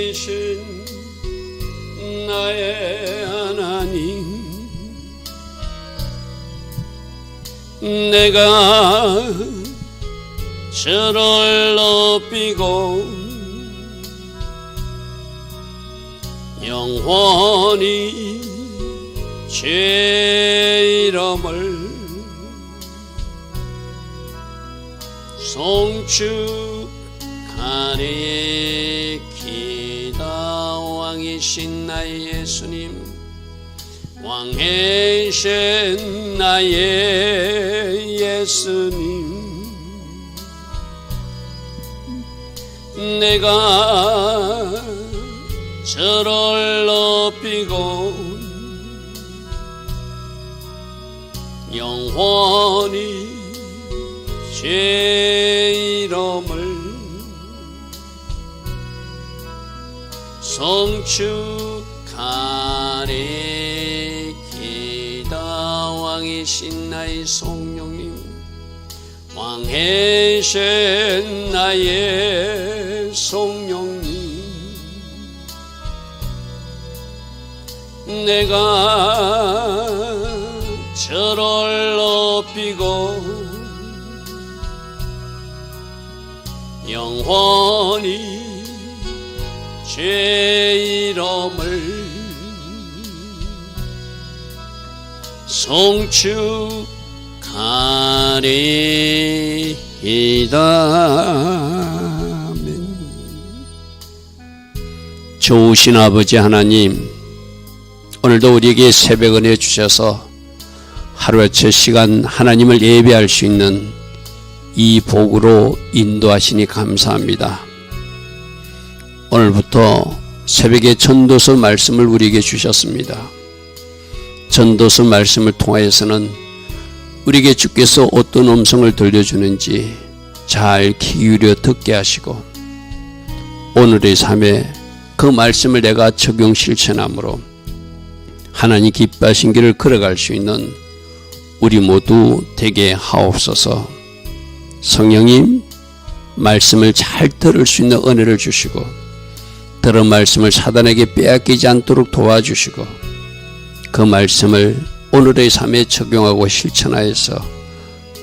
살아계신 나의 하나님, 내가 주를 높이고 영원히 주의 이름을 송축하리. 기다 왕이신 나의 예수님, 왕이신 나의 예수님, 내가 주를 높이고 영원히 주의 이름을 송축하리. 기다 왕이신 나의 성령님, 왕이신 나의 성령님, 내가 주를 높이고 영원히 주의 이름을 송축하리이다. 좋으신 아버지 하나님, 오늘도 우리에게 새벽 은혜 주셔서 하루아침 시간 하나님을 예배할 수 있는 이 복으로 인도하시니 감사합니다. 오늘부터 새벽에 전도서 말씀을 우리에게 주셨습니다. 전도서 말씀을 통하여서는 우리에게 주께서 어떤 음성을 들려주는지 잘 기울여 듣게 하시고, 오늘의 삶에 그 말씀을 내가 적용 실천함으로 하나님 기뻐하신 길을 걸어갈 수 있는 우리 모두 되게 하옵소서. 성령님, 말씀을 잘 들을 수 있는 은혜를 주시고, 들은 말씀을 사단에게 빼앗기지 않도록 도와주시고, 그 말씀을 오늘의 삶에 적용하고 실천하여서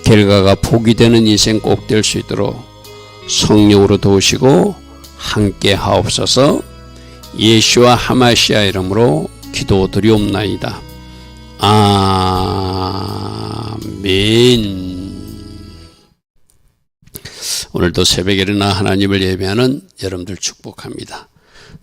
결과가 복이 되는 인생 꼭 될 수 있도록 성령으로 도우시고 함께 하옵소서. 예수와 하마시아 이름으로 기도드리옵나이다. 아멘. 오늘도 새벽에 일어나 하나님을 예배하는 여러분들 축복합니다.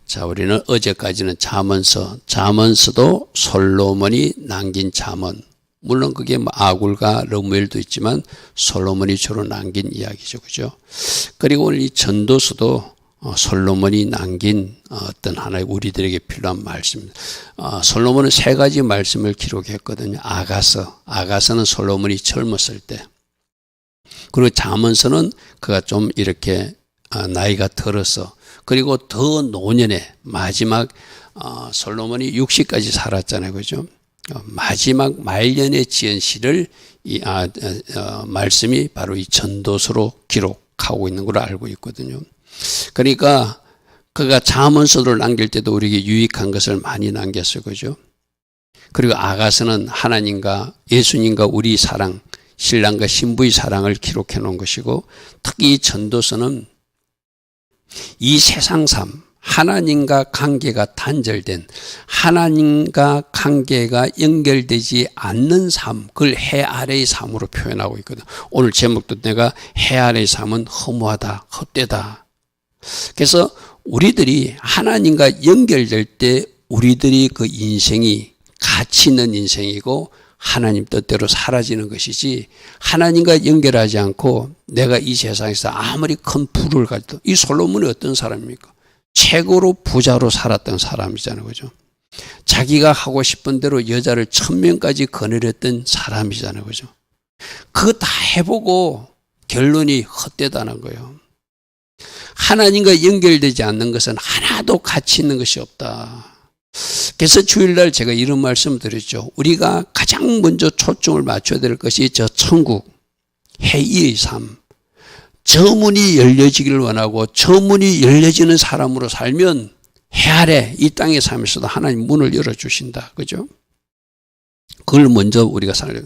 자, 우리는 어제까지는 잠언서도 솔로몬이 남긴 잠언, 물론 그게 아굴과 르무엘도 있지만 솔로몬이 주로 남긴 이야기죠, 그죠? 그리고 오늘 이 전도서도 솔로몬이 남긴 어떤 하나의 우리들에게 필요한 말씀. 솔로몬은 세 가지 말씀을 기록했거든요. 아가서는 솔로몬이 젊었을 때, 그리고 잠언서는 그가 좀 이렇게 나이가 들어서, 그리고 더 노년에 마지막 솔로몬이 60까지 살았잖아요, 그죠? 마지막 말년에 지은 시를 말씀이 바로 이 전도서로 기록하고 있는 걸로 알고 있거든요. 그러니까 그가 잠언서를 남길 때도 우리에게 유익한 것을 많이 남겼어요, 그죠? 그리고 아가서는 하나님과 예수님과 우리 사랑, 신랑과 신부의 사랑을 기록해 놓은 것이고, 특히 이 전도서는 이 세상 삶, 하나님과 관계가 단절된, 하나님과 관계가 연결되지 않는 삶, 그걸 해 아래의 삶으로 표현하고 있거든. 오늘 제목도 내가 해 아래의 삶은 허무하다, 헛되다. 그래서 우리들이 하나님과 연결될 때 우리들이 그 인생이 가치 있는 인생이고 하나님 뜻대로 사라지는 것이지, 하나님과 연결하지 않고 내가 이 세상에서 아무리 큰 부를 가져도, 이 솔로몬이 어떤 사람입니까? 최고로 부자로 살았던 사람이잖아요, 그죠? 자기가 하고 싶은 대로 여자를 1000명까지 거느렸던 사람이잖아요, 그죠? 그거 다 해보고 결론이 헛되다는 거예요. 하나님과 연결되지 않는 것은 하나도 가치 있는 것이 없다. 그래서 주일날 제가 이런 말씀 드렸죠. 우리가 가장 먼저 초점을 맞춰야 될 것이 저 천국, 해이의 삶, 저 문이 열려지기를 원하고 저 문이 열려지는 사람으로 살면 해 아래 이 땅에 살면서도 하나님 문을 열어주신다. 그죠? 그걸 먼저 우리가 살려요.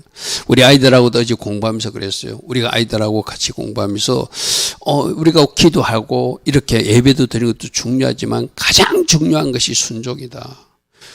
우리 아이들하고도 어제 공부하면서 그랬어요. 우리가 아이들하고 같이 공부하면서 우리가 기도하고 이렇게 예배도 드리는 것도 중요하지만 가장 중요한 것이 순종이다.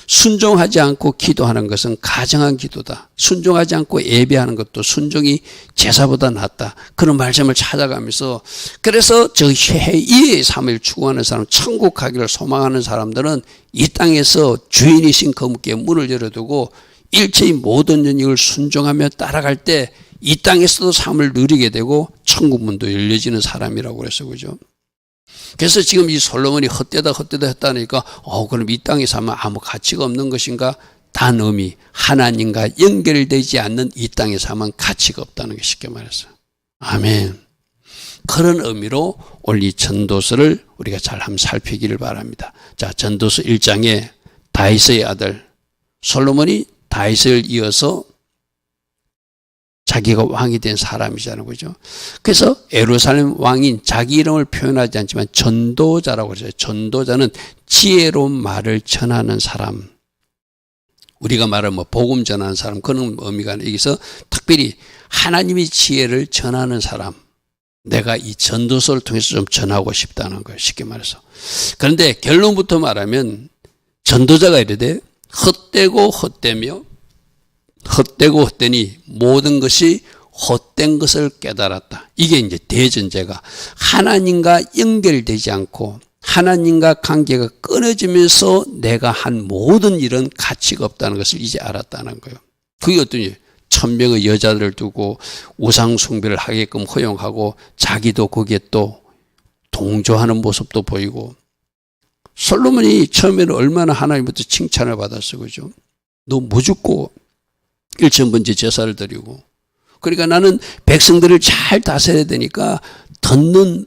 순종하지 않고 기도하는 것은 가정한 기도다. 순종하지 않고 예배하는 것도 순종이 제사보다 낫다. 그런 말씀을 찾아가면서 그래서 저 이의 삶을 추구하는 사람, 천국 가기를 소망하는 사람들은 이 땅에서 주인이신 그분께 문을 열어두고 일체의 모든 영역을 순종하며 따라갈 때 이 땅에서도 삶을 누리게 되고 천국문도 열려지는 사람이라고 그랬어요. 그죠? 그래서 지금 이 솔로몬이 헛되다 했다니까 그럼 이 땅에 살면 아무 가치가 없는 것인가? 단 의미, 하나님과 연결되지 않는 이 땅에 살면 가치가 없다는 게 쉽게 말해서. 아멘. 그런 의미로 오늘 이 전도서를 우리가 잘 한번 살피기를 바랍니다. 자, 전도서 1장에 다윗의 아들 솔로몬이 다윗을 이어서 자기가 왕이 된 사람이잖아요. 그죠? 그래서 예루살렘 왕인 자기 이름을 표현하지 않지만 전도자라고 그러죠. 전도자는 지혜로운 말을 전하는 사람. 우리가 말하면 뭐 복음 전하는 사람 그런 의미가 아니라 여기서 특별히 하나님의 지혜를 전하는 사람. 내가 이 전도서를 통해서 좀 전하고 싶다는 거예요. 쉽게 말해서. 그런데 결론부터 말하면 전도자가 이르되 헛되고 헛되며 헛되고 헛되니 모든 것이 헛된 것을 깨달았다. 이게 이제 대전제가 하나님과 연결되지 않고 하나님과 관계가 끊어지면서 내가 한 모든 일은 가치가 없다는 것을 이제 알았다는 거예요. 그게 어떤 일? 1000명의 여자들을 두고 우상 숭배를 하게끔 허용하고 자기도 거기에 또 동조하는 모습도 보이고 솔로몬이 처음에는 얼마나 하나님부터 칭찬을 받았어. 그죠? 너 뭐 죽고 1000번째 제사를 드리고 그러니까 나는 백성들을 잘 다스려야 되니까 듣는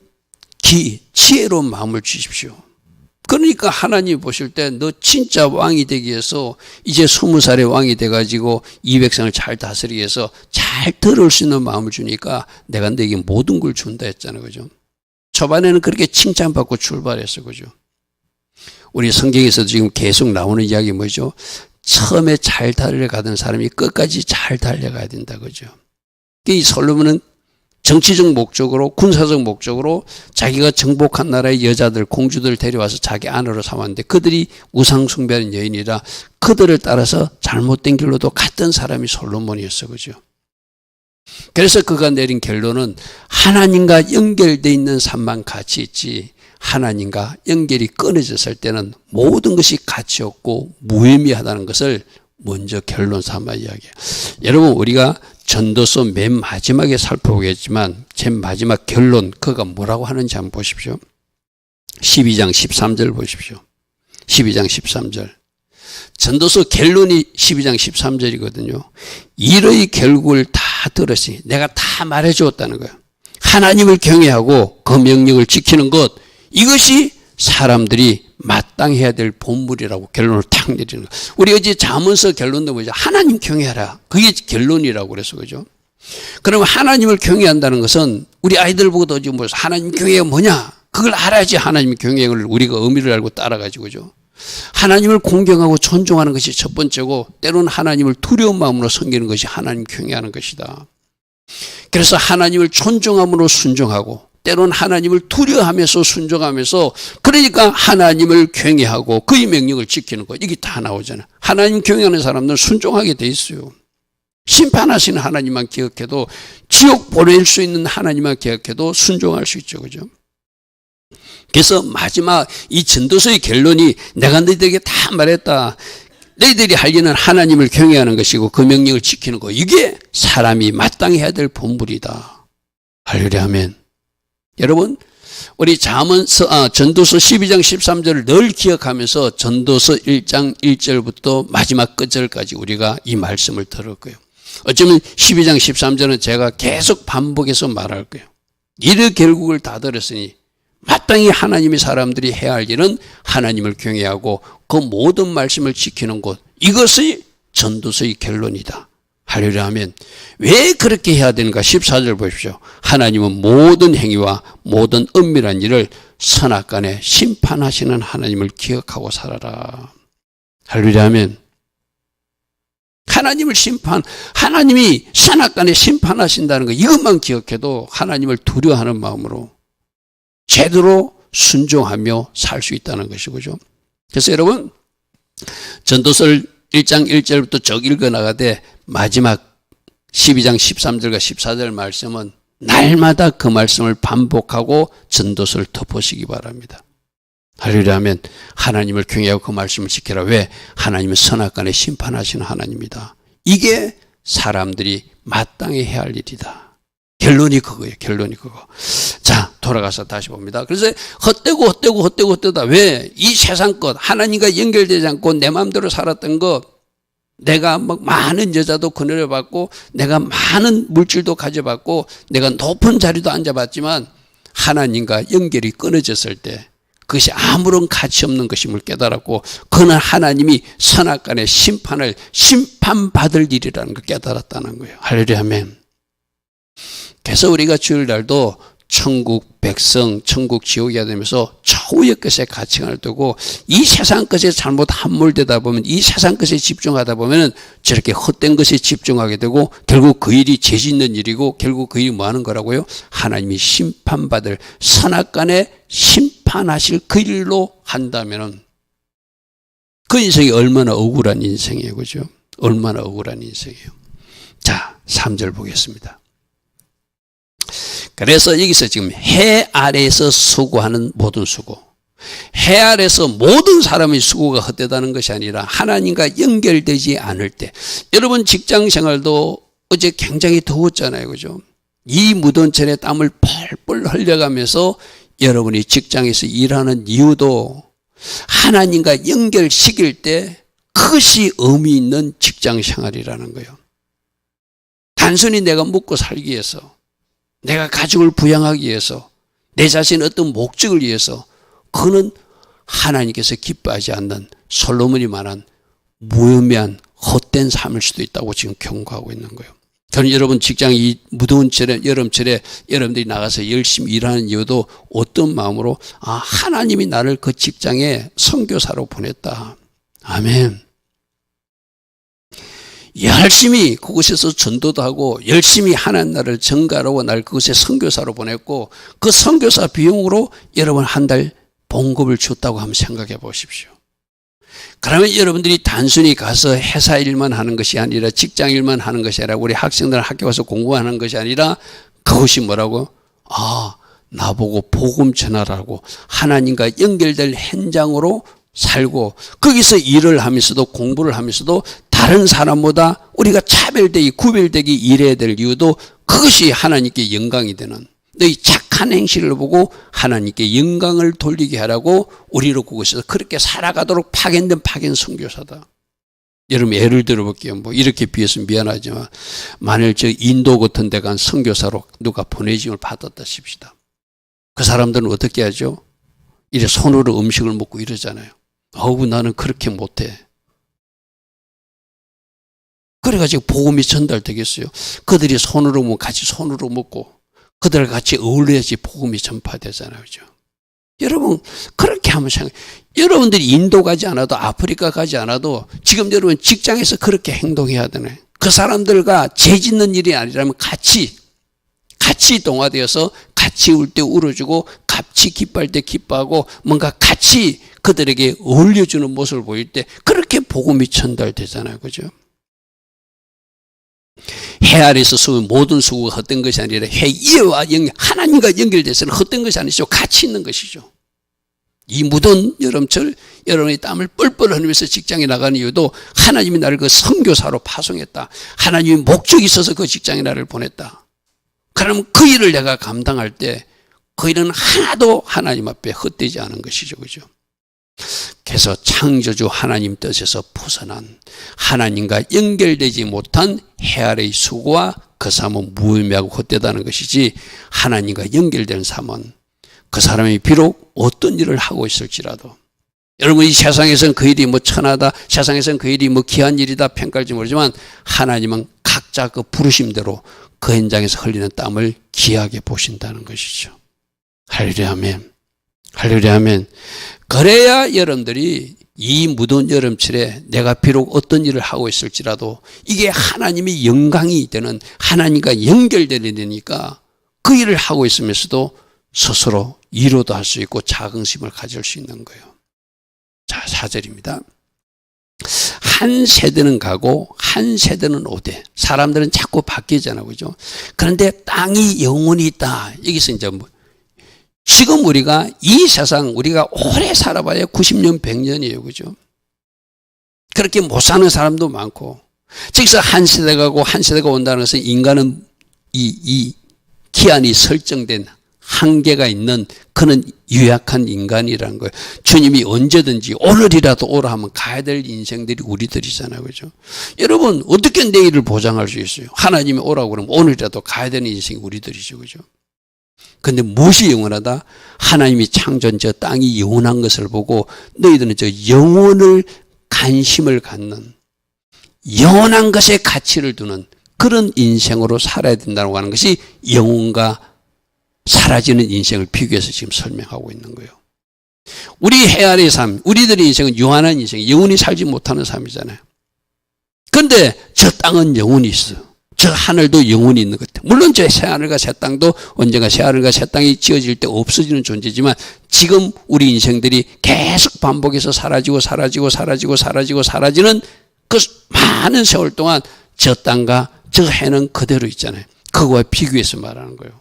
지혜로운 마음을 주십시오. 그러니까 하나님 보실 때 너 진짜 왕이 되기 위해서 이제 20살의 왕이 돼가지고 이 백성을 잘 다스리기 위해서 잘 들을 수 있는 마음을 주니까 내가 너에게 모든 걸 준다 했잖아요. 그죠? 초반에는 그렇게 칭찬받고 출발했어. 그죠? 우리 성경에서도 지금 계속 나오는 이야기 뭐죠? 처음에 잘 달려가던 사람이 끝까지 잘 달려가야 된다. 그죠? 이 솔로몬은 정치적 목적으로 군사적 목적으로 자기가 정복한 나라의 여자들 공주들을 데려와서 자기 아내로 삼았는데 그들이 우상 숭배하는 여인이라 그들을 따라서 잘못된 길로도 갔던 사람이 솔로몬이었어. 그죠? 그래서 그가 내린 결론은 하나님과 연결되어 있는 삶만 가치 있지 하나님과 연결이 끊어졌을 때는 모든 것이 가치 없고 무의미하다는 것을 먼저 결론 삼아 이야기해요. 여러분 우리가 전도서 맨 마지막에 살펴보겠지만 제 마지막 결론 그가 뭐라고 하는지 한번 보십시오. 12장 13절 보십시오. 12장 13절. 전도서 결론이 12장 13절이거든요. 일의 결국을 다 들었으니 내가 다 말해주었다는 거예요. 하나님을 경외하고 그 명령을 지키는 것 이것이 사람들이 마땅해야 될 본분이라고 결론을 탁 내리는 거예요. 우리 어제 잠언서 결론도 뭐죠? 하나님 경외하라. 그게 결론이라고 그래서 그죠? 그러면 하나님을 경외한다는 것은 우리 아이들 보고도 지금 뭐 하나님 경외가 뭐냐? 그걸 알아야지 하나님 경외를 우리가 의미를 알고 따라가지고 그죠? 하나님을 공경하고 존중하는 것이 첫 번째고 때로는 하나님을 두려운 마음으로 섬기는 것이 하나님 경외하는 것이다. 그래서 하나님을 존중함으로 순종하고 때로는 하나님을 두려워하면서 순종하면서 그러니까 하나님을 경외하고 그의 명령을 지키는 것 이게 다 나오잖아요. 하나님 경외하는 사람들은 순종하게 돼 있어요. 심판하시는 하나님만 기억해도 지옥 보낼 수 있는 하나님만 기억해도 순종할 수 있죠. 그죠? 그래서 마지막 이 전도서의 결론이 내가 너희들에게 다 말했다. 너희들이 할 일은 하나님을 경외하는 것이고 그 명령을 지키는 것 이게 사람이 마땅히 해야 될 본분이다. 할렐루야 아멘. 여러분 우리 전도서 12장 13절을 늘 기억하면서 전도서 1장 1절부터 마지막 끝절까지 우리가 이 말씀을 들을 거예요. 어쩌면 12장 13절은 제가 계속 반복해서 말할 거예요. 이를 결국을 다 들었으니 마땅히 하나님의 사람들이 해야 할 일은 하나님을 경외하고 그 모든 말씀을 지키는 것 이것이 전도서의 결론이다. 할렐루야 하면 왜 그렇게 해야 되는가 14절 보십시오. 하나님은 모든 행위와 모든 은밀한 일을 선악간에 심판하시는 하나님을 기억하고 살아라. 할렐루야 아멘. 하나님이 선악간에 심판하신다는 거 이것만 기억해도 하나님을 두려워하는 마음으로 제대로 순종하며 살 수 있다는 것이죠. 그래서 여러분 전도서 1장 1절부터 쭉 읽어나가되 마지막 12장 13절과 14절 말씀은 날마다 그 말씀을 반복하고 전도서를 덮으시기 바랍니다. 할렐루야 하면 하나님을 경외하고 그 말씀을 지켜라. 왜? 하나님은 선악간에 심판하시는 하나님이다. 이게 사람들이 마땅히 해야 할 일이다. 결론이 그거예요. 결론이 그거. 자, 돌아가서 다시 봅니다. 그래서 헛되다. 왜? 이 세상 것, 하나님과 연결되지 않고 내 마음대로 살았던 것, 내가 막 많은 여자도 거느려봤고, 내가 많은 물질도 가져봤고, 내가 높은 자리도 앉아봤지만, 하나님과 연결이 끊어졌을 때, 그것이 아무런 가치 없는 것임을 깨달았고, 그는 하나님이 선악간의 심판을 심판받을 일이라는 걸 깨달았다는 거예요. 할렐루야 아멘. 그래서 우리가 주일날도 천국 백성, 천국 지옥이야 되면서 초유의 것에 가치관을 두고 이 세상 것에 잘못 함몰되다 보면 이 세상 것에 집중하다 보면 저렇게 헛된 것에 집중하게 되고 결국 그 일이 죄 짓는 일이고 결국 그 일이 뭐 하는 거라고요? 하나님이 심판받을 선악간에 심판하실 그 일로 한다면 그 인생이 얼마나 억울한 인생이에요. 그죠? 얼마나 억울한 인생이에요. 자, 3절 보겠습니다. 그래서 여기서 지금 해 아래에서 수고하는 모든 수고, 해 아래에서 모든 사람의 수고가 헛되다는 것이 아니라 하나님과 연결되지 않을 때, 여러분 직장 생활도 어제 굉장히 더웠잖아요. 그죠? 이 무던천에 땀을 펄펄 흘려가면서 여러분이 직장에서 일하는 이유도 하나님과 연결시킬 때 그것이 의미 있는 직장 생활이라는 거예요. 단순히 내가 먹고 살기 위해서, 내가 가족을 부양하기 위해서, 내 자신의 어떤 목적을 위해서, 그는 하나님께서 기뻐하지 않는 솔로몬이 말한 무의미한 헛된 삶일 수도 있다고 지금 경고하고 있는 거예요. 저는 여러분 직장 이 무더운 여름철에 여러분들이 나가서 열심히 일하는 이유도 어떤 마음으로 하나님이 나를 그 직장에 선교사로 보냈다. 아멘. 열심히 그곳에서 전도도 하고 열심히 하나님 나라를 전가하고 날 그곳에 선교사로 보냈고 그 선교사 비용으로 여러분 한 달 봉급을 줬다고 한번 생각해 보십시오. 그러면 여러분들이 단순히 가서 회사 일만 하는 것이 아니라 직장 일만 하는 것이 아니라 우리 학생들 학교 가서 공부하는 것이 아니라 그것이 뭐라고? 나보고 복음 전하라고 하나님과 연결될 현장으로 살고 거기서 일을 하면서도 공부를 하면서도 다른 사람보다 우리가 차별되기 구별되기 일해야 될 이유도 그것이 하나님께 영광이 되는 너희 착한 행실을 보고 하나님께 영광을 돌리게 하라고 우리로 그곳에서 그렇게 살아가도록 파견된 파견 선교사다. 여러분 예를 들어볼게요. 뭐 이렇게 비해서 미안하지만 만일 저 인도 같은 데 간 선교사로 누가 보내짐을 받았다 칩시다. 그 사람들은 어떻게 하죠? 이래 손으로 음식을 먹고 이러잖아요. 나는 그렇게 못해. 그래가지고 복음이 전달되겠어요. 그들이 손으로 먹고 같이 손으로 먹고 그들과 같이 어울려야지 복음이 전파되잖아요. 그죠? 여러분 그렇게 한번 생각해요. 여러분들이 인도 가지 않아도 아프리카 가지 않아도 지금 여러분 직장에서 그렇게 행동해야 되네. 그 사람들과 죄 짓는 일이 아니라면 같이 동화되어서 같이 울 때 울어주고 같이 기뻐할 때 기뻐하고 뭔가 같이 그들에게 어울려주는 모습을 보일 때 그렇게 복음이 전달되잖아요. 그죠? 해 아래에서 모든 수고가 헛된 것이 아니라 해 위와 하나님과 연결돼서는 헛된 것이 아니죠. 가치 있는 것이죠. 이 무더운 여름철 여러분의 땀을 뻘뻘 흘리면서 직장에 나가는 이유도 하나님이 나를 그 선교사로 파송했다. 하나님이 목적이 있어서 그 직장에 나를 보냈다. 그러면 그 일을 내가 감당할 때 그 일은 하나도 하나님 앞에 헛되지 않은 것이죠. 그죠? 그래서 창조주 하나님 뜻에서 벗어난 하나님과 연결되지 못한 해 아래의 수고와 그 삶은 무의미하고 헛되다는 것이지 하나님과 연결된 삶은 그 사람이 비록 어떤 일을 하고 있을지라도 여러분 이 세상에서는 그 일이 뭐 천하다 세상에서는 그 일이 뭐 귀한 일이다 평가할지 모르지만 하나님은 각자 그 부르심대로 그 현장에서 흘리는 땀을 귀하게 보신다는 것이죠. 할렐루야 아멘. 할렐루야 하면, 그래야 여러분들이 이 무더운 여름철에 내가 비록 어떤 일을 하고 있을지라도 이게 하나님의 영광이 되는, 하나님과 연결되니까 그 일을 하고 있으면서도 스스로 위로도 할 수 있고 자긍심을 가질 수 있는 거예요. 자, 4절입니다. 한 세대는 가고 한 세대는 오되. 사람들은 자꾸 바뀌잖아요, 그죠? 그런데 땅이 영원히 있다. 여기서 이제 지금 우리가 이 세상 우리가 오래 살아봐야 90년, 100년이에요, 그죠? 그렇게 못 사는 사람도 많고, 즉서 한 세대가 가고 한 세대가 온다는 것은 인간은 이 기한이 설정된 한계가 있는 그는 유약한 인간이라는 거예요. 주님이 언제든지 오늘이라도 오라 하면 가야 될 인생들이 우리들이잖아요, 그죠? 여러분, 어떻게 내일을 보장할 수 있어요? 하나님이 오라고 그러면 오늘이라도 가야 되는 인생이 우리들이죠, 그죠? 근데 무엇이 영원하다? 하나님이 창조한 저 땅이 영원한 것을 보고 너희들은 저 영혼을 관심을 갖는, 영원한 것에 가치를 두는 그런 인생으로 살아야 된다고 하는 것이 영혼과 사라지는 인생을 비교해서 지금 설명하고 있는 거예요. 우리 해아의 삶, 우리들의 인생은 유한한 인생, 영원히 살지 못하는 삶이잖아요. 그런데 저 땅은 영원히 있어요. 저 하늘도 영원히 있는 것 같아요. 물론 저 새하늘과 새 땅도 언젠가 새하늘과 새 땅이 지어질 때 없어지는 존재지만 지금 우리 인생들이 계속 반복해서 사라지고 사라지는 그 많은 세월 동안 저 땅과 저 해는 그대로 있잖아요. 그거와 비교해서 말하는 거예요.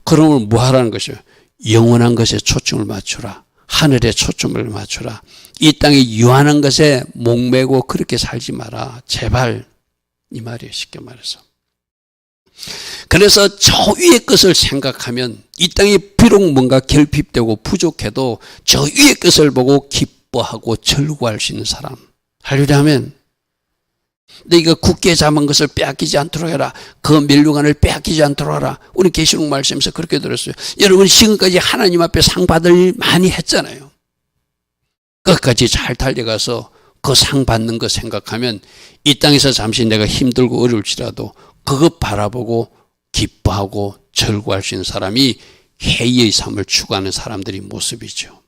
그러면 뭐 하라는 것이요? 영원한 것에 초점을 맞추라. 하늘에 초점을 맞추라. 이 땅에 유한한 것에 목매고 그렇게 살지 마라. 제발. 이 말이에요, 쉽게 말해서. 그래서 저 위의 것을 생각하면 이 땅이 비록 뭔가 결핍되고 부족해도 저 위의 것을 보고 기뻐하고 즐거워할 수 있는 사람. 할렐루야 하면, 너희가 굳게 잡은 것을 빼앗기지 않도록 해라. 그 멸류관을 빼앗기지 않도록 하라. 우리 계시록 말씀에서 그렇게 들었어요. 여러분, 지금까지 하나님 앞에 상 받을 많이 했잖아요. 끝까지 잘 달려가서 그 상 받는 거 생각하면 이 땅에서 잠시 내가 힘들고 어려울지라도 그것 바라보고 기뻐하고 즐거워할 수 있는 사람이 해의 삶을 추구하는 사람들의 모습이죠.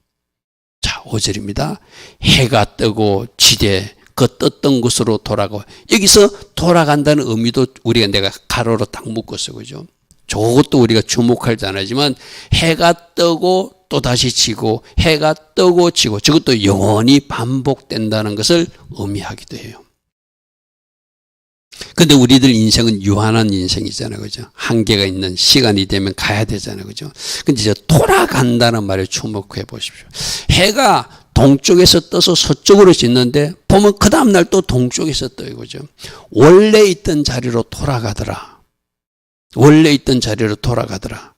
자, 5절입니다. 해가 뜨고 지되 그 떴던 곳으로 돌아가고. 여기서 돌아간다는 의미도 우리가 내가 가로로 딱 묶었어요, 그죠? 저것도 우리가 주목할 줄 알지만 해가 뜨고 또다시 지고 해가 뜨고 지고 저것도 영원히 반복된다는 것을 의미하기도 해요. 근데 우리들 인생은 유한한 인생이잖아요, 그죠? 한계가 있는, 시간이 되면 가야 되잖아요, 그죠? 근데 이제 돌아간다는 말에 주목해 보십시오. 해가 동쪽에서 떠서 서쪽으로 짓는데 보면 그 다음날 또 동쪽에서 떠요, 그죠? 원래 있던 자리로 돌아가더라. 원래 있던 자리로 돌아가더라.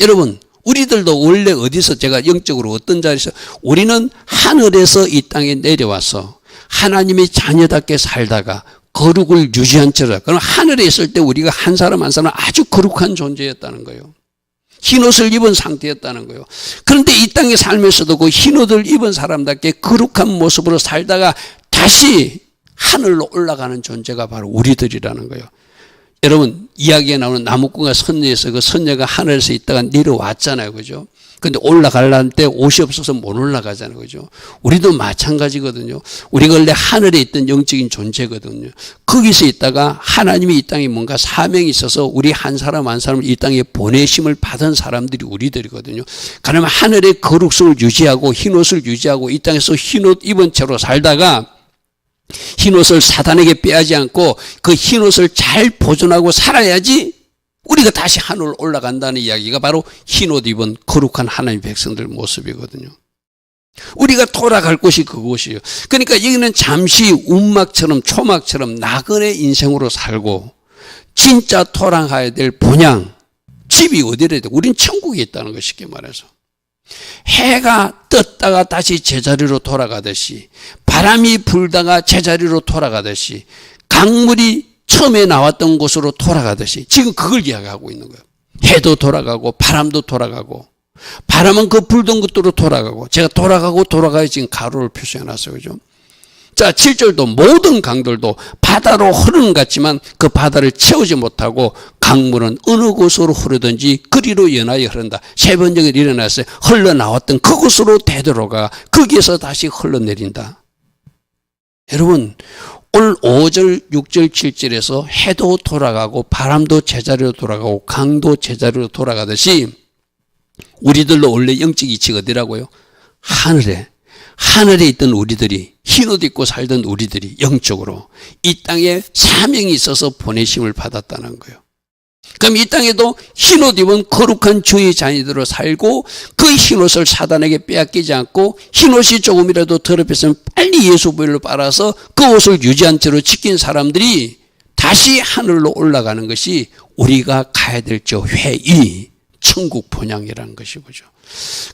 여러분, 우리들도 원래 어디서, 제가 영적으로 어떤 자리에서, 우리는 하늘에서 이 땅에 내려와서 하나님의 자녀답게 살다가 거룩을 유지한 채로, 그럼 하늘에 있을 때 우리가 한 사람 한 사람 아주 거룩한 존재였다는 거예요. 흰옷을 입은 상태였다는 거예요. 그런데 이 땅에 살면서도 그 흰옷을 입은 사람답게 거룩한 모습으로 살다가 다시 하늘로 올라가는 존재가 바로 우리들이라는 거예요. 여러분, 이야기에 나오는 나무꾼과 선녀에서 그 선녀가 하늘에서 있다가 내려왔잖아요, 그죠? 근데 올라가려는 때 옷이 없어서 못 올라가잖아요, 그죠? 우리도 마찬가지거든요. 우리가 원래 하늘에 있던 영적인 존재거든요. 거기서 있다가 하나님이 이 땅에 뭔가 사명이 있어서 우리 한 사람 한 사람을 이 땅에 보내심을 받은 사람들이 우리들이거든요. 그러면 하늘의 거룩성을 유지하고 흰옷을 유지하고 이 땅에서 흰옷 입은 채로 살다가 흰옷을 사단에게 빼앗지 않고 그 흰옷을 잘 보존하고 살아야지 우리가 다시 하늘로 올라간다는 이야기가 바로 흰옷 입은 거룩한 하나님의 백성들 모습이거든요. 우리가 돌아갈 곳이 그곳이에요. 그러니까 여기는 잠시 운막처럼 초막처럼 나그네 인생으로 살고 진짜 돌아가야 될 본향, 집이 어디래야 돼? 우린 천국에 있다는 거 쉽게 말해서. 해가 떴다가 다시 제자리로 돌아가듯이 바람이 불다가 제자리로 돌아가듯이 강물이 처음에 나왔던 곳으로 돌아가듯이 지금 그걸 이야기하고 있는 거예요. 해도 돌아가고 바람도 돌아가고 바람은 그 불던 곳으로 돌아가고 제가 돌아가고 돌아가야 지금 가로를 표시해 놨어요. 그죠? 자, 7절도 모든 강들도 바다로 흐르는 것 같지만 그 바다를 채우지 못하고 강물은 어느 곳으로 흐르든지 그리로 연하여 흐른다. 세 번 정도 일어났어요. 흘러나왔던 그곳으로 되돌아가 거기에서 다시 흘러내린다. 여러분, 오늘 5절, 6절, 7절에서 해도 돌아가고 바람도 제자리로 돌아가고 강도 제자리로 돌아가듯이 우리들도 원래 영적 이치가 어디라고요? 하늘에 있던 우리들이, 흰옷 입고 살던 우리들이 영적으로 이 땅에 사명이 있어서 보내심을 받았다는 거예요. 그럼 이 땅에도 흰옷 입은 거룩한 주의 자녀들로 살고 그 흰옷을 사단에게 빼앗기지 않고 흰옷이 조금이라도 더럽혔으면 빨리 예수 부인을 빨아서 그 옷을 유지한 채로 지킨 사람들이 다시 하늘로 올라가는 것이 우리가 가야 될 저 회의, 천국 본향이라는 것이죠.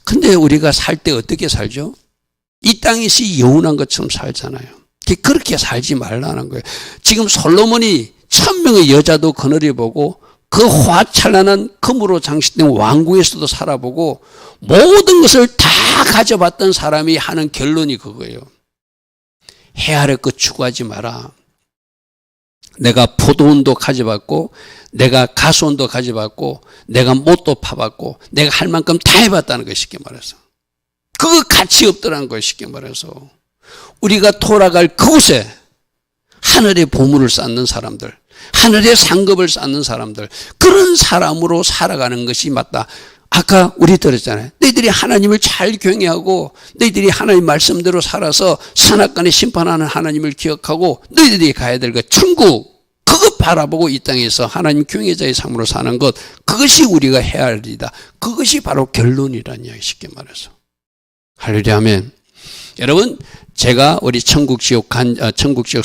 근데 우리가 살 때 어떻게 살죠? 이 땅에서 영원한 것처럼 살잖아요. 그렇게 살지 말라는 거예요. 지금 솔로몬이 1000명의 여자도 그늘에 보고 그 화찬란한 금으로 장식된 왕궁에서도 살아보고 모든 것을 다 가져봤던 사람이 하는 결론이 그거예요. 해 아래 것 추구하지 마라. 내가 포도원도 가져봤고 내가 가수원도 가져봤고 내가 못도 파봤고 내가 할 만큼 다 해봤다는 거 쉽게 말해서. 그거 가치 없더라는 거예요. 쉽게 말해서. 우리가 돌아갈 그곳에 하늘의 보물을 쌓는 사람들, 하늘의 상급을 쌓는 사람들, 그런 사람으로 살아가는 것이 맞다. 아까 우리 들었잖아요. 너희들이 하나님을 잘 경외하고 너희들이 하나님 말씀대로 살아서 선악간에 심판하는 하나님을 기억하고 너희들이 가야 될 것, 천국, 그것 바라보고 이 땅에서 하나님 경외자의 삶으로 사는 것, 그것이 우리가 해야 할 일이다. 그것이 바로 결론이라는 이야기, 쉽게 말해서. 할렐루야, 아멘. 여러분, 제가 우리 천국 지역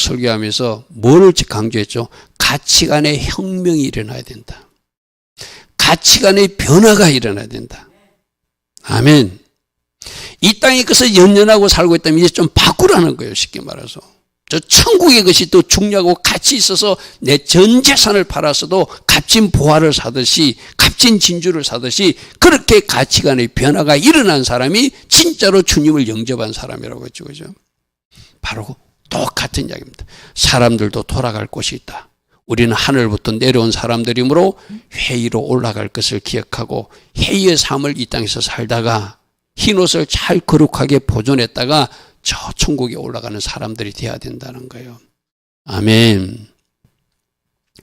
설교하면서 뭐를 강조했죠? 가치관의 혁명이 일어나야 된다. 가치관의 변화가 일어나야 된다. 아멘. 이 땅에 그것을 연연하고 살고 있다면 이제 좀 바꾸라는 거예요. 쉽게 말해서. 저 천국의 것이 또 중요하고 가치 있어서 내 전 재산을 팔아서도 값진 보화를 사듯이 값진 진주를 사듯이 그렇게 가치관의 변화가 일어난 사람이 진짜로 주님을 영접한 사람이라고 했죠. 그죠? 바로 똑같은 이야기입니다. 사람들도 돌아갈 곳이 있다. 우리는 하늘부터 내려온 사람들이므로 회의로 올라갈 것을 기억하고 회의의 삶을 이 땅에서 살다가 흰옷을 잘 거룩하게 보존했다가 저 천국에 올라가는 사람들이 되어야 된다는 거예요. 아멘.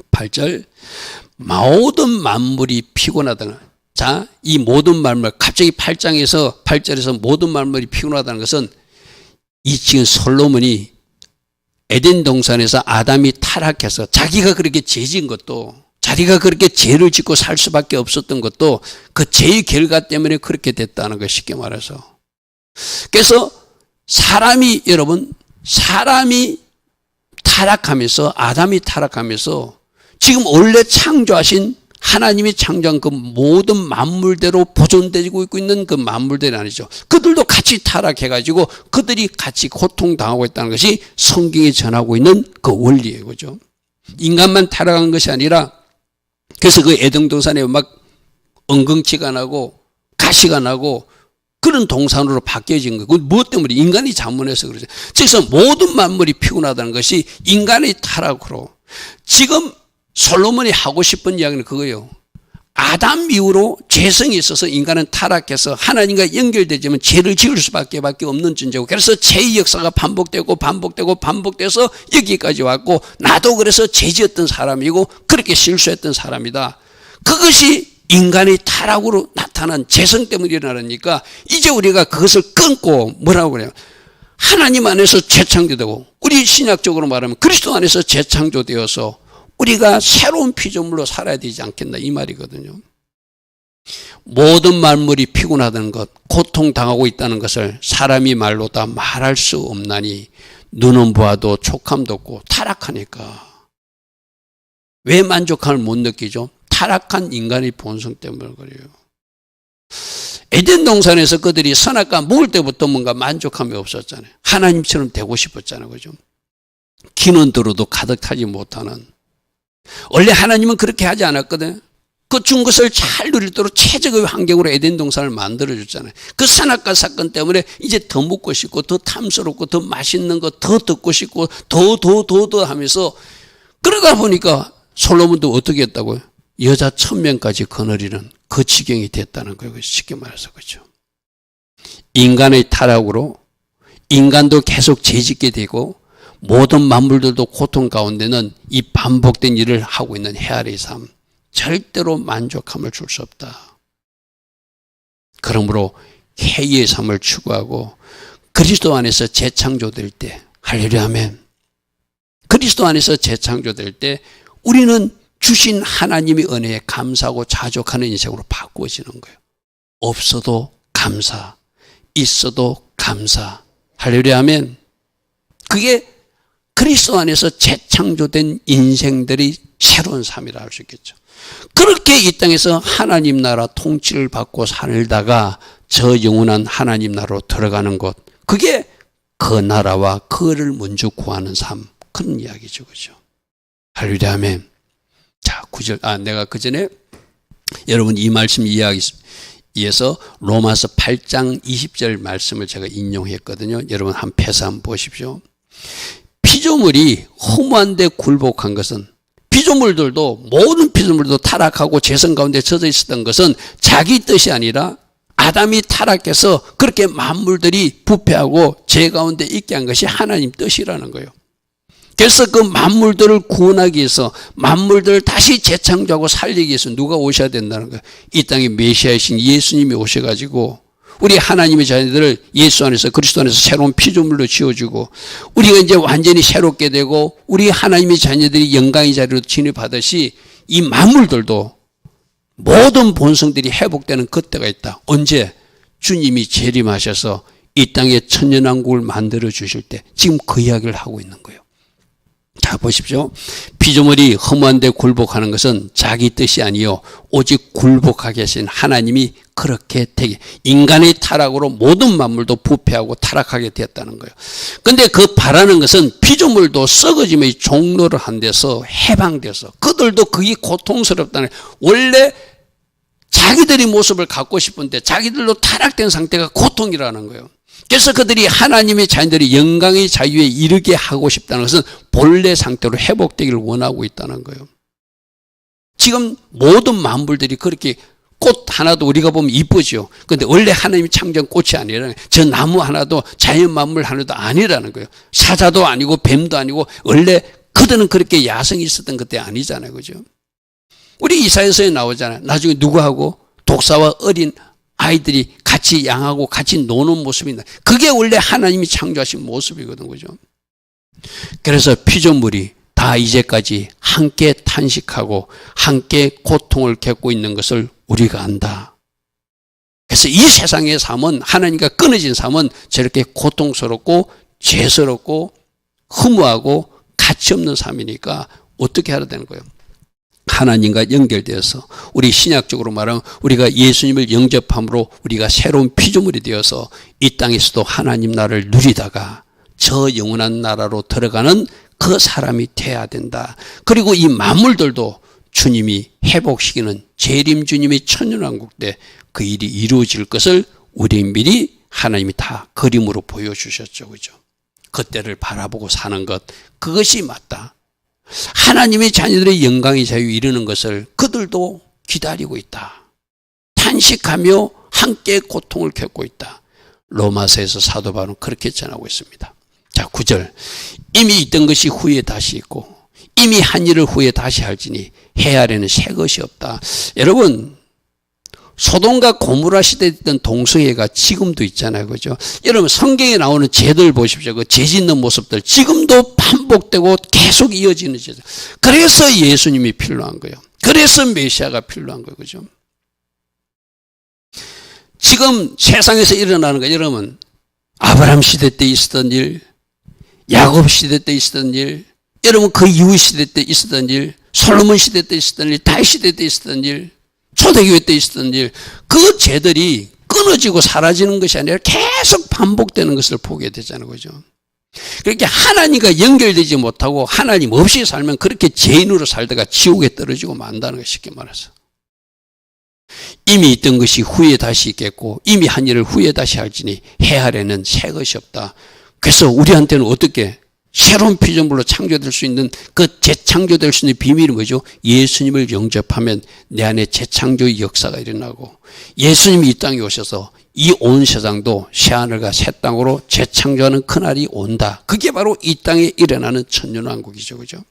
8절, 모든 만물이 피곤하다는. 자, 이 모든 만물, 갑자기 8절에서 모든 만물이 피곤하다는 것은 이 지금 솔로몬이 에덴 동산에서 아담이 타락해서 자기가 그렇게 죄진 것도, 자기가 그렇게 죄를 짓고 살 수밖에 없었던 것도 그 죄의 결과 때문에 그렇게 됐다는 것, 쉽게 말해서. 그래서 사람이 타락하면서, 아담이 타락하면서 지금 원래 창조하신 하나님이 창조한 그 모든 만물대로 보존되고 있는 그 만물들이 아니죠. 그들도 같이 타락해가지고 그들이 같이 고통당하고 있다는 것이 성경이 전하고 있는 그 원리예요. 그죠? 인간만 타락한 것이 아니라, 그래서 그 에덴 동산에 막 엉겅치가 나고 가시가 나고 그런 동산으로 바뀌어진 거예요. 그건 무엇 때문에? 인간이 잘못해서 그러죠. 그래서 모든 만물이 피곤하다는 것이 인간의 타락으로. 지금 솔로몬이 하고 싶은 이야기는 그거예요. 아담 이후로 죄성이 있어서 인간은 타락해서 하나님과 연결되지만 죄를 지을 수밖에 없는 존재고, 그래서 죄의 역사가 반복돼서 여기까지 왔고, 나도 그래서 죄 지었던 사람이고 그렇게 실수했던 사람이다. 그것이 인간의 타락으로 나타난 죄성 때문에 일어나니까 이제 우리가 그것을 끊고 뭐라고 그래요? 하나님 안에서 재창조되고, 우리 신약적으로 말하면 그리스도 안에서 재창조되어서 우리가 새로운 피조물로 살아야 되지 않겠나, 이 말이거든요. 모든 만물이 피곤하다는 것, 고통당하고 있다는 것을 사람이 말로 다 말할 수 없나니 눈은 보아도 촉감도 없고 타락하니까. 왜 만족감을 못 느끼죠? 타락한 인간의 본성 때문에 그래요. 에덴 동산에서 그들이 선악과 먹을 때부터 뭔가 만족함이 없었잖아요. 하나님처럼 되고 싶었잖아요. 그죠? 기는 들어도 가득 타지 못하는. 원래 하나님은 그렇게 하지 않았거든. 그 준 것을 잘 누리도록 최적의 환경으로 에덴 동산을 만들어줬잖아요. 그 선악과 사건 때문에 이제 더 묻고 싶고 더 탐스럽고 더 맛있는 거 더 듣고 싶고 더 하면서 그러다 보니까 솔로몬도 어떻게 했다고요? 여자 1000명까지 거느리는 그 지경이 됐다는 거예요. 쉽게 말해서 그렇죠. 인간의 타락으로 인간도 계속 죄짓게 되고 모든 만물들도 고통 가운데는 이 반복된 일을 하고 있는 헤아리의 삶, 절대로 만족함을 줄 수 없다. 그러므로 회의의 삶을 추구하고 그리스도 안에서 재창조될 때, 할렐루야 아멘. 그리스도 안에서 재창조될 때 우리는 주신 하나님의 은혜에 감사하고 자족하는 인생으로 바꾸어지는 거예요. 없어도 감사, 있어도 감사. 할렐루야 아멘. 그게 그리스도 안에서 재창조된 인생들이 새로운 삶이라 할 수 있겠죠. 그렇게 이 땅에서 하나님 나라 통치를 받고 살다가 저 영원한 하나님 나라로 들어가는 것, 그게 그 나라와 그를 먼저 구하는 삶, 그런 이야기죠. 그죠? 할렐루야 아멘. 자, 9절. 내가 그 전에 여러분 이 말씀 이해해서 로마서 8장 20절 말씀을 제가 인용했거든요. 여러분 한 패서 한번 보십시오. 피조물이 허무한데 굴복한 것은, 피조물들도 모든 피조물도 타락하고 죄성 가운데 젖어 있었던 것은 자기 뜻이 아니라 아담이 타락해서 그렇게 만물들이 부패하고 죄 가운데 있게 한 것이 하나님 뜻이라는 거예요. 그래서 그 만물들을 구원하기 위해서, 만물들을 다시 재창조하고 살리기 위해서 누가 오셔야 된다는 거예요. 이 땅에 메시아이신 예수님이 오셔가지고 우리 하나님의 자녀들을 예수 안에서, 그리스도 안에서 새로운 피조물로 지어주고 우리가 이제 완전히 새롭게 되고 우리 하나님의 자녀들이 영광의 자리로 진입하듯이 이 만물들도 모든 본성들이 회복되는 그때가 있다. 언제? 주님이 재림하셔서 이 땅에 천년왕국을 만들어 주실 때, 지금 그 이야기를 하고 있는 거예요. 자, 보십시오. 피조물이 허무한데 굴복하는 것은 자기 뜻이 아니요 오직 굴복하게 하신 하나님이 그렇게 되게, 인간의 타락으로 모든 만물도 부패하고 타락하게 되었다는 거예요. 근데 그 바라는 것은 피조물도 썩어짐의 종로를 한 데서 해방돼서 그들도 그게 고통스럽다는 거예요. 원래 자기들의 모습을 갖고 싶은데 자기들도 타락된 상태가 고통이라는 거예요. 그래서 그들이 하나님의 자녀들이 영광의 자유에 이르게 하고 싶다는 것은 본래 상태로 회복되기를 원하고 있다는 거예요. 지금 모든 만물들이 그렇게, 꽃 하나도 우리가 보면 이쁘죠. 그런데 원래 하나님이 창조한 꽃이 아니라는 거예요. 저 나무 하나도 자연 만물 하나도 아니라는 거예요. 사자도 아니고 뱀도 아니고 원래 그들은 그렇게 야성이 있었던 그때 아니잖아요. 그죠? 우리 이사야서에 나오잖아요. 나중에 누구하고 독사와 어린 아이들이 같이 양하고 같이 노는 모습인데 그게 원래 하나님이 창조하신 모습이거든. 그죠? 그래서 피조물이 다 이제까지 함께 탄식하고 함께 고통을 겪고 있는 것을 우리가 안다. 그래서 이 세상의 삶은, 하나님과 끊어진 삶은 저렇게 고통스럽고 죄스럽고 허무하고 가치 없는 삶이니까 어떻게 해야 되는 거예요? 하나님과 연결되어서, 우리 신약적으로 말하면 우리가 예수님을 영접함으로 우리가 새로운 피조물이 되어서 이 땅에서도 하나님 나라를 누리다가 저 영원한 나라로 들어가는 그 사람이 돼야 된다. 그리고 이 만물들도 주님이 회복시키는 재림 주님의 천년왕국 때 그 일이 이루어질 것을 우리 미리 하나님이 다 그림으로 보여주셨죠. 그죠? 그때를 바라보고 사는 것, 그것이 맞다. 하나님의 자녀들의 영광의 자유에 이르는 것을 그들도 기다리고 있다. 탄식하며 함께 고통을 겪고 있다. 로마서에서 사도 바울은 그렇게 전하고 있습니다. 자, 9절. 이미 있던 것이 후에 다시 있고 이미 한 일을 후에 다시 할지니 헤아려는 새 것이 없다. 여러분, 소돔과 고모라 시대에 있던 동성애가 지금도 있잖아요. 그죠? 여러분, 성경에 나오는 죄들 보십시오. 그 죄 짓는 모습들 지금도 반복되고 계속 이어지는 죄들. 그래서 예수님이 필요한 거예요. 그래서 메시아가 필요한 거예요. 그죠? 지금 세상에서 일어나는 거, 여러분, 아브라함 시대 때 있었던 일, 야곱 시대 때 있었던 일, 여러분 그 이후 시대 때 있었던 일, 솔로몬 시대 때 있었던 일, 다윗 시대 때 있었던 일, 초대교회 때 있었던 일, 그 죄들이 끊어지고 사라지는 것이 아니라 계속 반복되는 것을 보게 되잖아요. 그죠? 그렇게 하나님과 연결되지 못하고 하나님 없이 살면 그렇게 죄인으로 살다가 지옥에 떨어지고 만다는 거, 쉽게 말해서. 이미 있던 것이 후에 다시 있겠고 이미 한 일을 후에 다시 할지니 헤아려는 새 것이 없다. 그래서 우리한테는 어떻게 새로운 피조물로 창조될 수 있는 그 재창조될 수 있는 비밀이 뭐죠? 예수님을 영접하면 내 안에 재창조의 역사가 일어나고 예수님이 이 땅에 오셔서 이 온 세상도 새하늘과 새 땅으로 재창조하는 그날이 온다. 그게 바로 이 땅에 일어나는 천년왕국이죠. 그죠?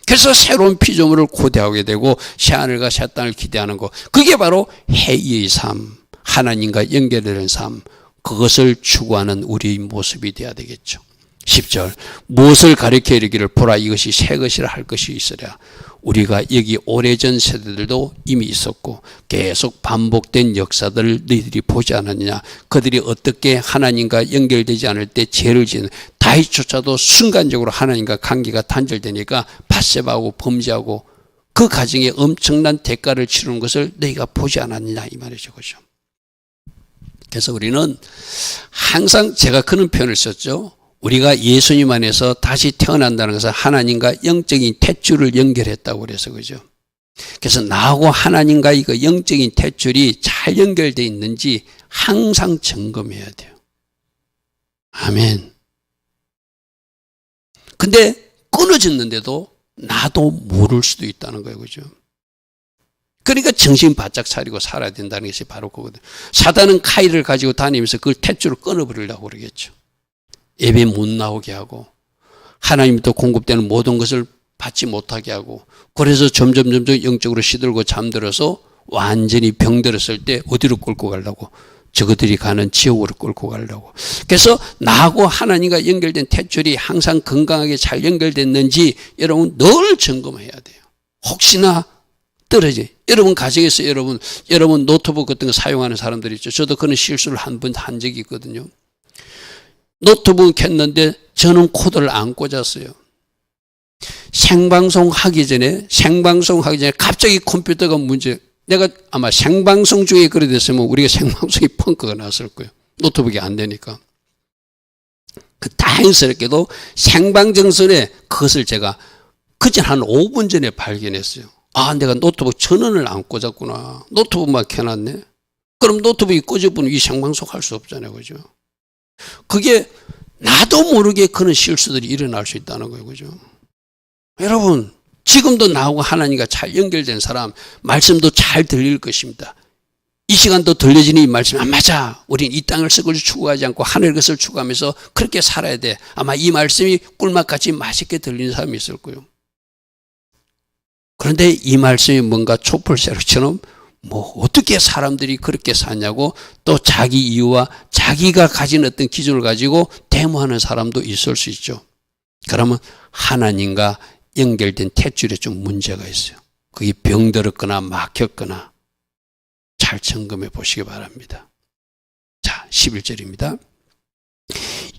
그래서 새로운 피조물을 고대하게 되고 새하늘과 새 땅을 기대하는 것. 그게 바로 회의의 삶, 하나님과 연결되는 삶. 그것을 추구하는 우리의 모습이 되어야 되겠죠. 10절 무엇을 가리켜 이르기를 보라 이것이 새 것이라 할 것이 있으랴. 우리가 여기 오래전 세대들도 이미 있었고 계속 반복된 역사들을 너희들이 보지 않았느냐. 그들이 어떻게 하나님과 연결되지 않을 때 죄를 지는 다윗조차도 순간적으로 하나님과 관계가 단절되니까 밧세바하고 범죄하고 그 가정에 엄청난 대가를 치르는 것을 너희가 보지 않았느냐 이 말이죠. 그죠? 그래서 우리는 항상 제가 그런 표현을 썼죠. 우리가 예수님 안에서 다시 태어난다는 것은 하나님과 영적인 탯줄을 연결했다고 그래서 그죠. 그래서 나하고 하나님과 그 영적인 탯줄이 잘 연결되어 있는지 항상 점검해야 돼요. 아멘. 근데 끊어졌는데도 나도 모를 수도 있다는 거예요. 그죠. 그러니까 정신 바짝 차리고 살아야 된다는 것이 바로 그거거든요. 사단은 카이를 가지고 다니면서 그걸 탯줄을 끊어버리려고 그러겠죠. 예배 못 나오게 하고 하나님부터 공급되는 모든 것을 받지 못하게 하고 그래서 점점 영적으로 시들고 잠들어서 완전히 병들었을 때 어디로 끌고 가려고? 저것들이 가는 지옥으로 끌고 가려고. 그래서 나하고 하나님과 연결된 탯줄이 항상 건강하게 잘 연결됐는지 여러분 늘 점검해야 돼요. 혹시나 떨어져. 여러분 가정에서 여러분 노트북 같은 거 사용하는 사람들이 있죠. 저도 그런 실수를 한 번 한 적이 있거든요. 노트북 켰는데 저는 코드를 안 꽂았어요. 생방송 하기 전에 갑자기 컴퓨터가 내가 아마 생방송 중에 그래 됐으면 우리가 생방송이 펑크가 났을 거예요. 노트북이 안 되니까. 다행스럽게도 생방정선에 그것을 제가 그전 한 5분 전에 발견했어요. 아, 내가 노트북 전원을 안 꽂았구나. 노트북만 켜놨네. 그럼 노트북이 꺼져버리면 이 생방송 할 수 없잖아요. 그죠? 그게 나도 모르게 그런 실수들이 일어날 수 있다는 거예요. 그죠? 여러분, 지금도 나하고 하나님과 잘 연결된 사람, 말씀도 잘 들릴 것입니다. 이 시간도 들려지는 이 말씀, 맞아. 우린 이 땅을 썩을 추구하지 않고 하늘 것을 추구하면서 그렇게 살아야 돼. 아마 이 말씀이 꿀맛같이 맛있게 들리는 사람이 있을 거예요. 그런데 이 말씀이 뭔가 촛불새로처럼 어떻게 사람들이 그렇게 사냐고 또 자기 이유와 자기가 가진 어떤 기준을 가지고 데모하는 사람도 있을 수 있죠. 그러면 하나님과 연결된 탯줄에 좀 문제가 있어요. 그게 병들었거나 막혔거나 잘 점검해 보시기 바랍니다. 자, 11절입니다.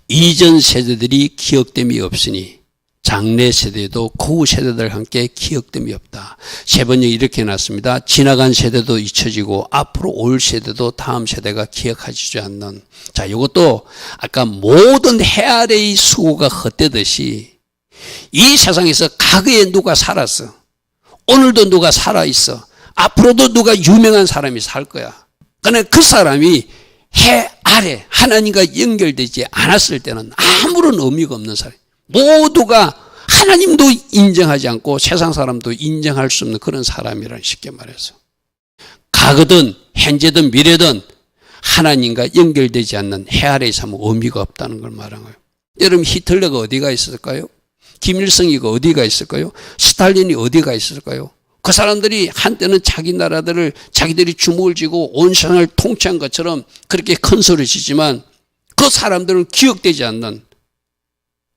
이전 세대들이 기억됨이 없으니 장래 세대도 그 세대들과 함께 기억됨이 없다. 세 번째 이렇게 해놨습니다. 지나간 세대도 잊혀지고 앞으로 올 세대도 다음 세대가 기억하지 않는. 자, 이것도 아까 모든 해 아래의 수고가 헛되듯이 이 세상에서 과거에 누가 살았어. 오늘도 누가 살아있어. 앞으로도 누가 유명한 사람이 살 거야. 그러나 그 사람이 해 아래 하나님과 연결되지 않았을 때는 아무런 의미가 없는 사람. 모두가 하나님도 인정하지 않고 세상 사람도 인정할 수 없는 그런 사람이라는 쉽게 말해서. 과거든 현재든 미래든 하나님과 연결되지 않는 해 아래의 삶은 의미가 없다는 걸 말한 거예요. 여러분 히틀러가 어디가 있을까요? 김일성이가 어디가 있을까요? 스탈린이 어디가 있을까요? 그 사람들이 한때는 자기 나라들을 자기들이 주목을 쥐고 온 세상을 통치한 것처럼 그렇게 큰 소리 치지만 그 사람들은 기억되지 않는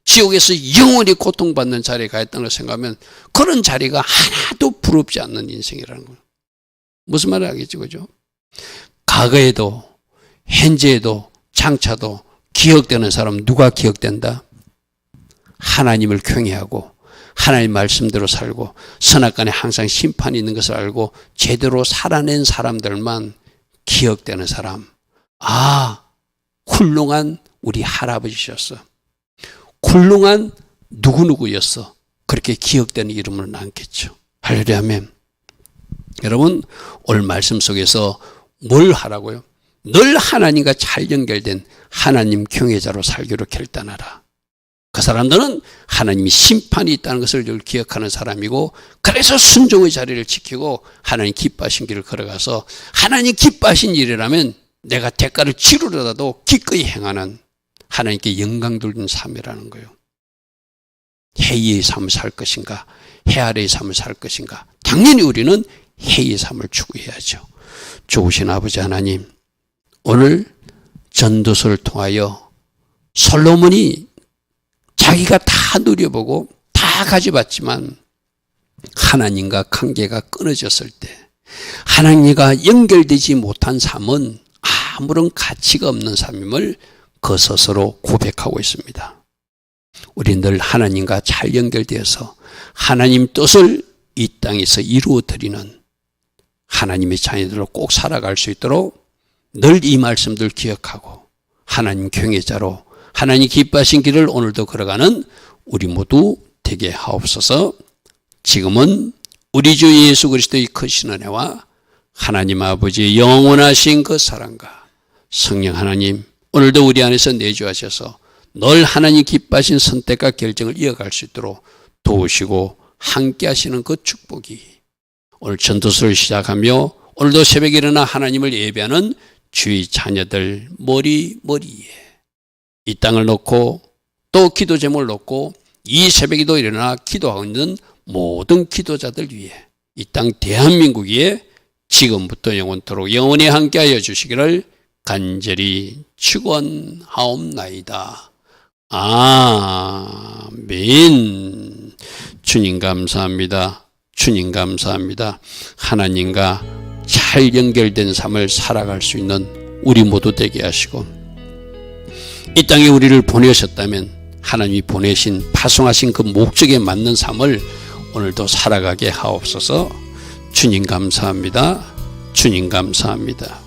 지옥에서 영원히 고통받는 자리에 가 있다는 걸 생각하면 그런 자리가 하나도 부럽지 않는 인생이라는 거예요. 무슨 말을 하겠죠, 그죠? 과거에도 현재에도 장차도 기억되는 사람 누가 기억된다? 하나님을 경외하고 하나님 말씀대로 살고 선악간에 항상 심판이 있는 것을 알고 제대로 살아낸 사람들만 기억되는 사람. 아, 훌륭한 우리 할아버지셨어. 훌륭한 누구누구였어. 그렇게 기억되는 이름은 않겠죠. 할렐루야 아멘. 여러분, 오늘 말씀 속에서 뭘 하라고요? 늘 하나님과 잘 연결된 하나님 경외자로 살기로 결단하라. 그 사람들은 하나님이 심판이 있다는 것을 늘 기억하는 사람이고, 그래서 순종의 자리를 지키고 하나님 기뻐하신 길을 걸어가서 하나님 기뻐하신 일이라면 내가 대가를 치르더라도 기꺼이 행하는 하나님께 영광 돌리는 삶이라는 거예요. 해 위의 삶을 살 것인가, 해 아래의 삶을 살 것인가? 당연히 우리는 해 위의 삶을 추구해야죠. 좋으신 아버지 하나님, 오늘 전도서를 통하여 솔로몬이 자기가 다 누려보고 다 가져봤지만 하나님과 관계가 끊어졌을 때, 하나님과 연결되지 못한 삶은 아무런 가치가 없는 삶임을 그 스스로 고백하고 있습니다. 우리 늘 하나님과 잘 연결되어서 하나님 뜻을 이 땅에서 이루어 드리는 하나님의 자녀들로 꼭 살아갈 수 있도록 늘 이 말씀들 기억하고 하나님 경외자로 하나님 기뻐하신 길을 오늘도 걸어가는 우리 모두 되게 하옵소서. 지금은 우리 주 예수 그리스도의 크신 은혜와 하나님 아버지의 영원하신 그 사랑과 성령 하나님, 오늘도 우리 안에서 내주하셔서 늘 하나님 기뻐하신 선택과 결정을 이어갈 수 있도록 도우시고 함께 하시는 그 축복이 오늘 전도서를 시작하며 오늘도 새벽에 일어나 하나님을 예배하는 주의 자녀들 머리에 이 땅을 놓고 또 기도 제목을 놓고 이 새벽에도 일어나 기도하고 있는 모든 기도자들 위해 이 땅 대한민국 위에 지금부터 영원토록 영원히 함께하여 주시기를 간절히 축원하옵나이다. 아멘. 주님 감사합니다. 주님 감사합니다. 하나님과 잘 연결된 삶을 살아갈 수 있는 우리 모두 되게 하시고, 이 땅에 우리를 보내셨다면 하나님이 보내신 파송하신 그 목적에 맞는 삶을 오늘도 살아가게 하옵소서. 주님 감사합니다. 주님 감사합니다.